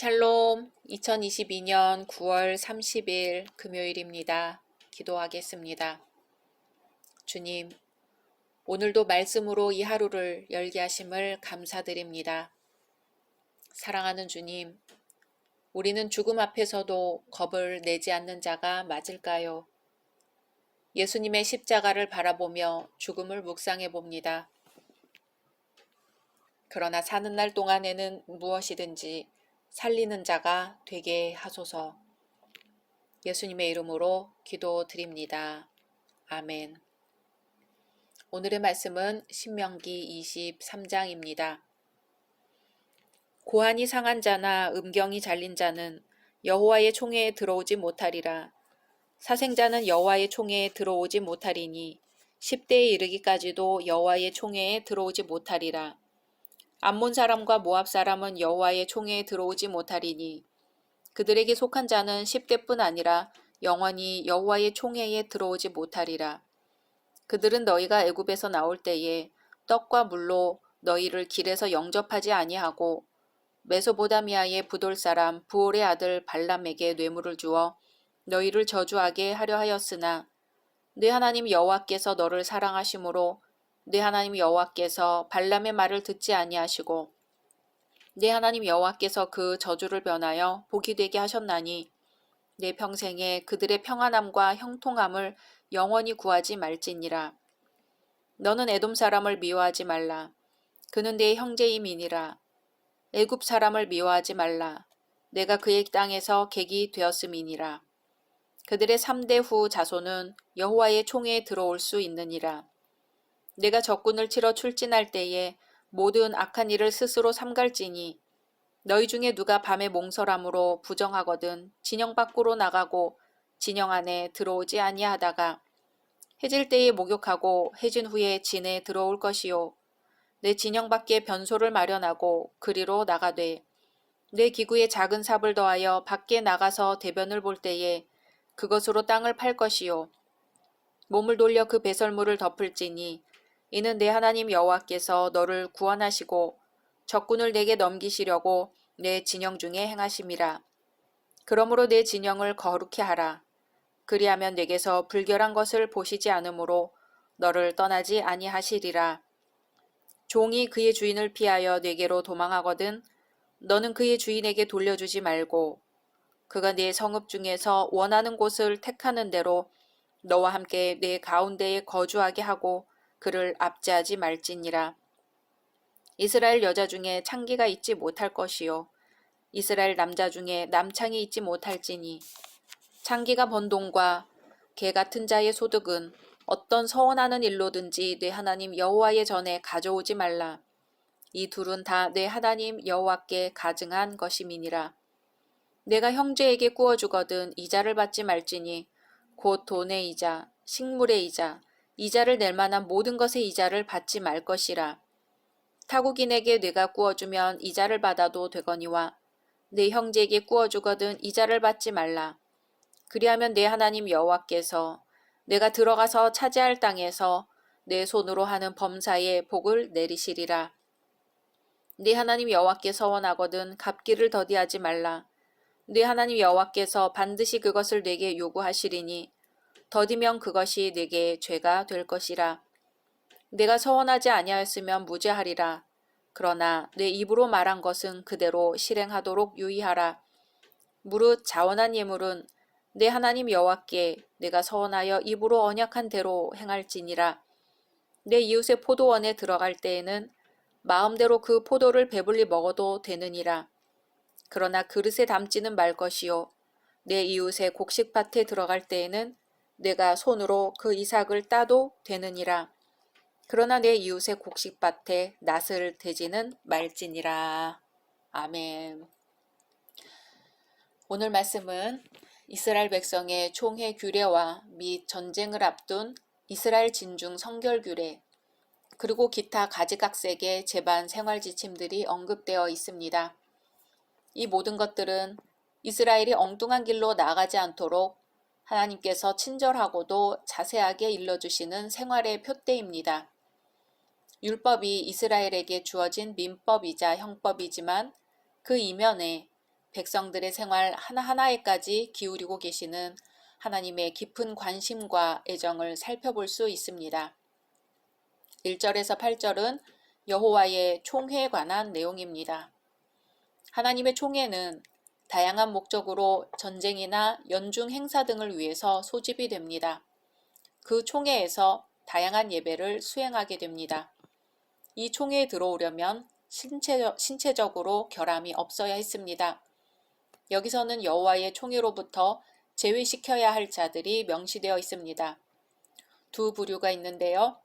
샬롬, 2022년 9월 30일 금요일입니다. 기도하겠습니다. 주님, 오늘도 말씀으로 이 하루를 열게 하심을 감사드립니다. 사랑하는 주님, 우리는 죽음 앞에서도 겁을 내지 않는 자가 맞을까요? 예수님의 십자가를 바라보며 죽음을 묵상해 봅니다. 그러나 사는 날 동안에는 무엇이든지 살리는 자가 되게 하소서. 예수님의 이름으로 기도드립니다. 아멘. 오늘의 말씀은 신명기 23장입니다. 고환이 상한 자나 음경이 잘린 자는 여호와의 총회에 들어오지 못하리라. 사생자는 여호와의 총회에 들어오지 못하리니 10대에 이르기까지도 여호와의 총회에 들어오지 못하리라. 암몬 사람과 모압 사람은 여호와의 총회에 들어오지 못하리니 그들에게 속한 자는 10대뿐 아니라 영원히 여호와의 총회에 들어오지 못하리라. 그들은 너희가 애굽에서 나올 때에 떡과 물로 너희를 길에서 영접하지 아니하고 메소보다미아의 부돌 사람 부올의 아들 발람에게 뇌물을 주어 너희를 저주하게 하려 하였으나 네 하나님 여호와께서 너를 사랑하심으로 네 하나님 여호와께서 발람의 말을 듣지 아니하시고 네 하나님 여호와께서 그 저주를 변하여 복이 되게 하셨나니 내 평생에 그들의 평안함과 형통함을 영원히 구하지 말지니라. 너는 에돔 사람을 미워하지 말라. 그는 내 형제임이니라. 애굽 사람을 미워하지 말라. 내가 그의 땅에서 객이 되었음이니라. 그들의 3대 후 자손은 여호와의 총회에 들어올 수 있느니라. 내가 적군을 치러 출진할 때에 모든 악한 일을 스스로 삼갈지니 너희 중에 누가 밤에 몽설함으로 부정하거든 진영 밖으로 나가고 진영 안에 들어오지 아니하다가 해질 때에 목욕하고 해진 후에 진에 들어올 것이요. 내 진영 밖에 변소를 마련하고 그리로 나가되 내 기구에 작은 삽을 더하여 밖에 나가서 대변을 볼 때에 그것으로 땅을 팔 것이요. 몸을 돌려 그 배설물을 덮을지니 이는 내 하나님 여호와께서 너를 구원하시고 적군을 내게 넘기시려고 내 진영 중에 행하심이라. 그러므로 내 진영을 거룩히 하라. 그리하면 내게서 불결한 것을 보시지 않으므로 너를 떠나지 아니하시리라. 종이 그의 주인을 피하여 내게로 도망하거든 너는 그의 주인에게 돌려주지 말고 그가 네 성읍 중에서 원하는 곳을 택하는 대로 너와 함께 내 가운데에 거주하게 하고 그를 압제하지 말지니라. 이스라엘 여자 중에 창기가 있지 못할 것이요 이스라엘 남자 중에 남창이 있지 못할지니 창기가 번 돈과 개 같은 자의 소득은 어떤 서원하는 일로든지 내 하나님 여호와의 전에 가져오지 말라. 이 둘은 다 내 하나님 여호와께 가증한 것임이니라. 내가 형제에게 구워주거든 이자를 받지 말지니 곧 돈의 이자, 식물의 이자, 이자를 낼 만한 모든 것의 이자를 받지 말 것이라. 타국인에게 내가 구워주면 이자를 받아도 되거니와 내 형제에게 구워주거든 이자를 받지 말라. 그리하면 내 하나님 여호와께서 내가 들어가서 차지할 땅에서 내 손으로 하는 범사에 복을 내리시리라. 네 하나님 여호와께 서원하거든 갚기를 더디하지 말라. 네 하나님 여호와께서 반드시 그것을 내게 요구하시리니 더디면 그것이 내게 죄가 될 것이라. 내가 서원하지 아니하였으면 무죄하리라. 그러나 내 입으로 말한 것은 그대로 실행하도록 유의하라. 무릇 자원한 예물은 내 하나님 여호와께 내가 서원하여 입으로 언약한 대로 행할지니라. 내 이웃의 포도원에 들어갈 때에는 마음대로 그 포도를 배불리 먹어도 되느니라. 그러나 그릇에 담지는 말 것이요 내 이웃의 곡식밭에 들어갈 때에는 내가 손으로 그 이삭을 따도 되느니라. 그러나 내 이웃의 곡식밭에 낫을 대지는 말지니라. 아멘. 오늘 말씀은 이스라엘 백성의 총회 규례와 및 전쟁을 앞둔 이스라엘 진중 성결 규례 그리고 기타 가지각색의 제반 생활 지침들이 언급되어 있습니다. 이 모든 것들은 이스라엘이 엉뚱한 길로 나가지 않도록 하나님께서 친절하고도 자세하게 일러주시는 생활의 표대입니다. 율법이 이스라엘에게 주어진 민법이자 형법이지만 그 이면에 백성들의 생활 하나하나에까지 기울이고 계시는 하나님의 깊은 관심과 애정을 살펴볼 수 있습니다. 1절에서 8절은 여호와의 총회에 관한 내용입니다. 하나님의 총회는 다양한 목적으로 전쟁이나 연중 행사 등을 위해서 소집이 됩니다. 그 총회에서 다양한 예배를 수행하게 됩니다. 이 총회에 들어오려면 신체적으로 결함이 없어야 했습니다. 여기서는 여호와의 총회로부터 제외시켜야 할 자들이 명시되어 있습니다. 두 부류가 있는데요.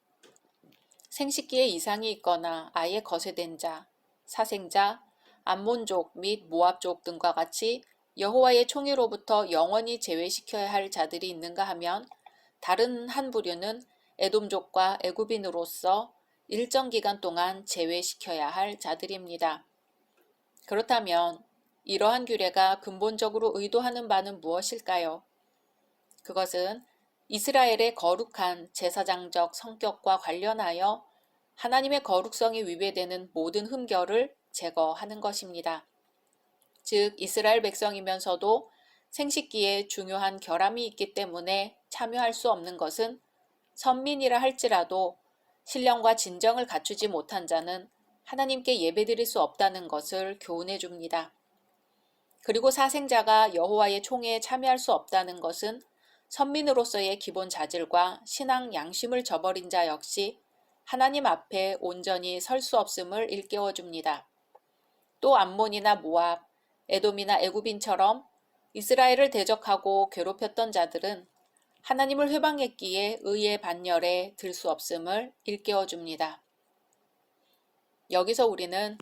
생식기에 이상이 있거나 아예 거세된 자, 사생자, 암몬족 및 모압족 등과 같이 여호와의 총회로부터 영원히 제외시켜야 할 자들이 있는가 하면 다른 한 부류는 에돔족과 애굽인으로서 일정 기간 동안 제외시켜야 할 자들입니다. 그렇다면 이러한 규례가 근본적으로 의도하는 바는 무엇일까요? 그것은 이스라엘의 거룩한 제사장적 성격과 관련하여 하나님의 거룩성이 위배되는 모든 흠결을 제거하는 것입니다. 즉 이스라엘 백성이면서도 생식기에 중요한 결함이 있기 때문에 참여할 수 없는 것은 선민이라 할지라도 신령과 진정을 갖추지 못한 자는 하나님께 예배드릴 수 없다는 것을 교훈해 줍니다. 그리고 사생자가 여호와의 총회에 참여할 수 없다는 것은 선민으로서의 기본 자질과 신앙 양심을 저버린 자 역시 하나님 앞에 온전히 설 수 없음을 일깨워 줍니다. 또 암몬이나 모압, 에돔이나 애굽인처럼 이스라엘을 대적하고 괴롭혔던 자들은 하나님을 회방했기에 의의 반열에 들 수 없음을 일깨워 줍니다. 여기서 우리는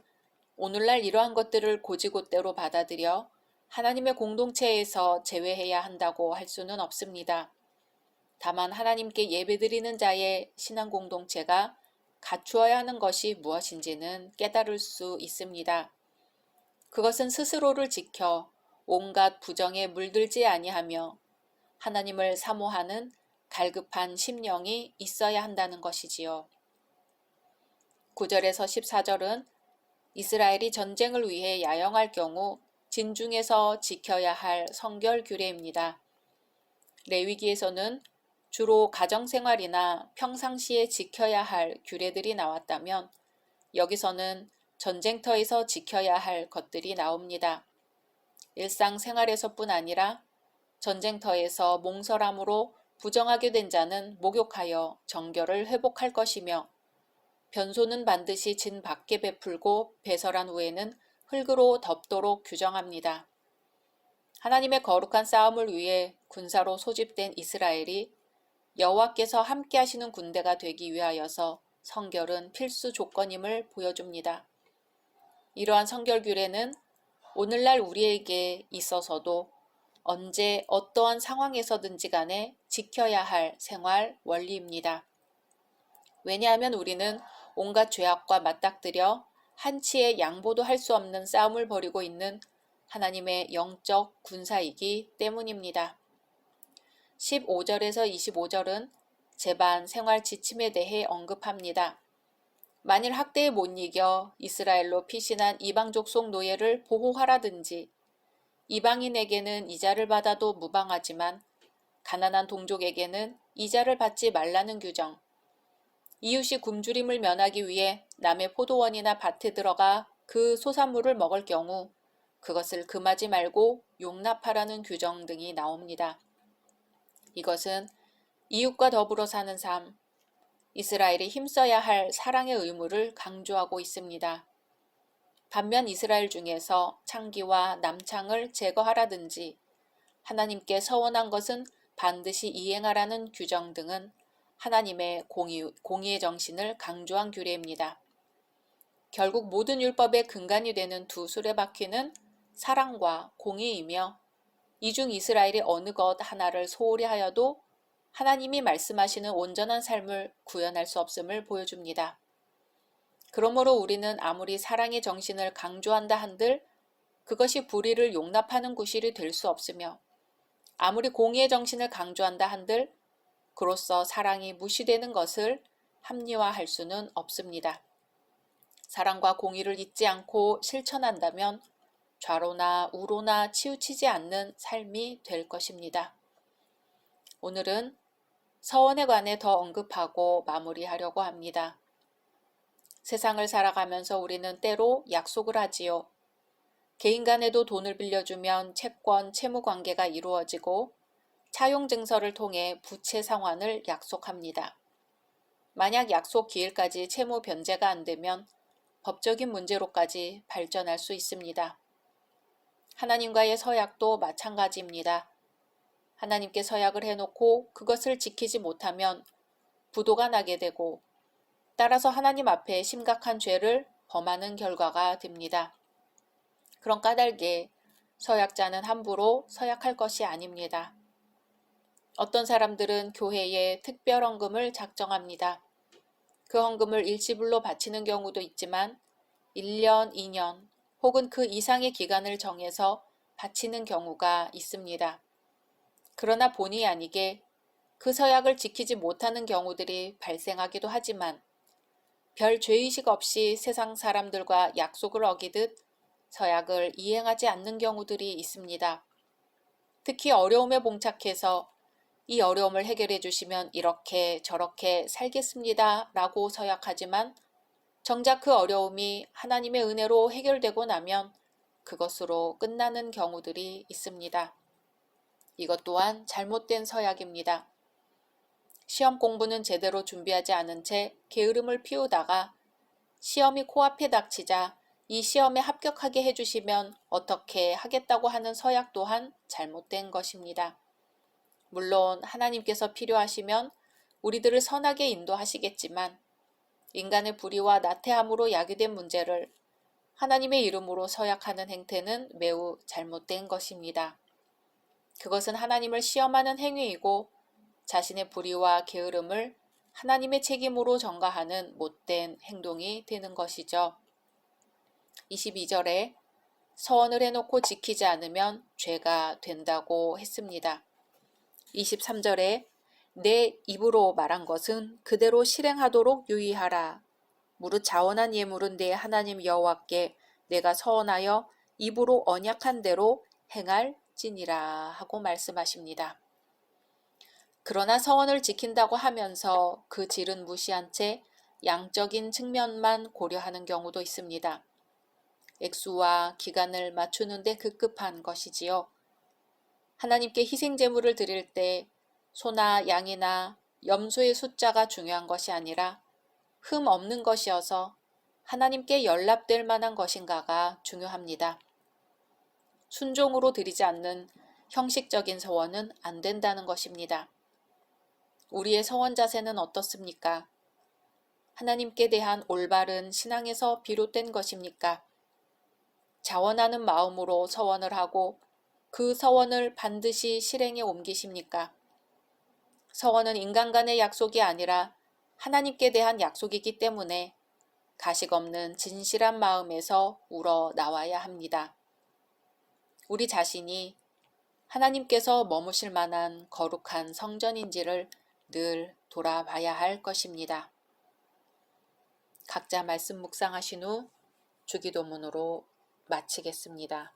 오늘날 이러한 것들을 고지고대로 받아들여 하나님의 공동체에서 제외해야 한다고 할 수는 없습니다. 다만 하나님께 예배드리는 자의 신앙 공동체가 갖추어야 하는 것이 무엇인지는 깨달을 수 있습니다. 그것은 스스로를 지켜 온갖 부정에 물들지 아니하며 하나님을 사모하는 갈급한 심령이 있어야 한다는 것이지요. 9절에서 14절은 이스라엘이 전쟁을 위해 야영할 경우 진중에서 지켜야 할 성결 규례입니다. 레위기에서는 주로 가정생활이나 평상시에 지켜야 할 규례들이 나왔다면 여기서는 전쟁터에서 지켜야 할 것들이 나옵니다. 일상생활에서뿐 아니라 전쟁터에서 몽설함으로 부정하게 된 자는 목욕하여 정결을 회복할 것이며 변소는 반드시 진 밖에 베풀고 배설한 후에는 흙으로 덮도록 규정합니다. 하나님의 거룩한 싸움을 위해 군사로 소집된 이스라엘이 여호와께서 함께 하시는 군대가 되기 위하여서 성결은 필수 조건임을 보여줍니다. 이러한 성결 규례는 오늘날 우리에게 있어서도 언제 어떠한 상황에서든지 간에 지켜야 할 생활 원리입니다. 왜냐하면 우리는 온갖 죄악과 맞닥뜨려 한치의 양보도 할 수 없는 싸움을 벌이고 있는 하나님의 영적 군사이기 때문입니다. 15절에서 25절은 제반 생활 지침에 대해 언급합니다. 만일 학대에 못 이겨 이스라엘로 피신한 이방족 속 노예를 보호하라든지 이방인에게는 이자를 받아도 무방하지만 가난한 동족에게는 이자를 받지 말라는 규정, 이웃이 굶주림을 면하기 위해 남의 포도원이나 밭에 들어가 그 소산물을 먹을 경우 그것을 금하지 말고 용납하라는 규정 등이 나옵니다. 이것은 이웃과 더불어 사는 삶, 이스라엘이 힘써야 할 사랑의 의무를 강조하고 있습니다. 반면 이스라엘 중에서 창기와 남창을 제거하라든지 하나님께 서원한 것은 반드시 이행하라는 규정 등은 하나님의 공의의 정신을 강조한 규례입니다. 결국 모든 율법의 근간이 되는 두 수레바퀴는 사랑과 공의이며 이 중 이스라엘이 어느 것 하나를 소홀히 하여도 하나님이 말씀하시는 온전한 삶을 구현할 수 없음을 보여줍니다. 그러므로 우리는 아무리 사랑의 정신을 강조한다 한들 그것이 불의를 용납하는 구실이 될 수 없으며 아무리 공의의 정신을 강조한다 한들 그로써 사랑이 무시되는 것을 합리화할 수는 없습니다. 사랑과 공의를 잊지 않고 실천한다면 좌로나 우로나 치우치지 않는 삶이 될 것입니다. 오늘은 서원에 관해 더 언급하고 마무리하려고 합니다. 세상을 살아가면서 우리는 때로 약속을 하지요. 개인 간에도 돈을 빌려주면 채권, 채무 관계가 이루어지고 차용 증서를 통해 부채 상환을 약속합니다. 만약 약속 기일까지 채무 변제가 안 되면 법적인 문제로까지 발전할 수 있습니다. 하나님과의 서약도 마찬가지입니다. 하나님께 서약을 해놓고 그것을 지키지 못하면 부도가 나게 되고 따라서 하나님 앞에 심각한 죄를 범하는 결과가 됩니다. 그런 까닭에 서약자는 함부로 서약할 것이 아닙니다. 어떤 사람들은 교회에 특별 헌금을 작정합니다. 그 헌금을 일시불로 바치는 경우도 있지만 1년, 2년 혹은 그 이상의 기간을 정해서 바치는 경우가 있습니다. 그러나 본의 아니게 그 서약을 지키지 못하는 경우들이 발생하기도 하지만 별 죄의식 없이 세상 사람들과 약속을 어기듯 서약을 이행하지 않는 경우들이 있습니다. 특히 어려움에 봉착해서 이 어려움을 해결해 주시면 이렇게 저렇게 살겠습니다 라고 서약하지만 정작 그 어려움이 하나님의 은혜로 해결되고 나면 그것으로 끝나는 경우들이 있습니다. 이것 또한 잘못된 서약입니다. 시험 공부는 제대로 준비하지 않은 채 게으름을 피우다가 시험이 코앞에 닥치자 이 시험에 합격하게 해주시면 어떻게 하겠다고 하는 서약 또한 잘못된 것입니다. 물론 하나님께서 필요하시면 우리들을 선하게 인도하시겠지만 인간의 불의와 나태함으로 야기된 문제를 하나님의 이름으로 서약하는 행태는 매우 잘못된 것입니다. 그것은 하나님을 시험하는 행위이고 자신의 불의와 게으름을 하나님의 책임으로 전가하는 못된 행동이 되는 것이죠. 22절에 서원을 해놓고 지키지 않으면 죄가 된다고 했습니다. 23절에 내 입으로 말한 것은 그대로 실행하도록 유의하라. 무릇 자원한 예물은 내 하나님 여호와께 내가 서원하여 입으로 언약한 대로 행할지니라 하고 말씀하십니다. 그러나 서원을 지킨다고 하면서 그 질은 무시한 채 양적인 측면만 고려하는 경우도 있습니다. 액수와 기간을 맞추는데 급급한 것이지요. 하나님께 희생 제물을 드릴 때 소나 양이나 염소의 숫자가 중요한 것이 아니라 흠 없는 것이어서 하나님께 연락될 만한 것인가가 중요합니다. 순종으로 드리지 않는 형식적인 서원은 안 된다는 것입니다. 우리의 서원 자세는 어떻습니까? 하나님께 대한 올바른 신앙에서 비롯된 것입니까? 자원하는 마음으로 서원을 하고 그 서원을 반드시 실행에 옮기십니까? 서원은 인간 간의 약속이 아니라 하나님께 대한 약속이기 때문에 가식 없는 진실한 마음에서 우러 나와야 합니다. 우리 자신이 하나님께서 머무실 만한 거룩한 성전인지를 늘 돌아봐야 할 것입니다. 각자 말씀 묵상하신 후 주기도문으로 마치겠습니다.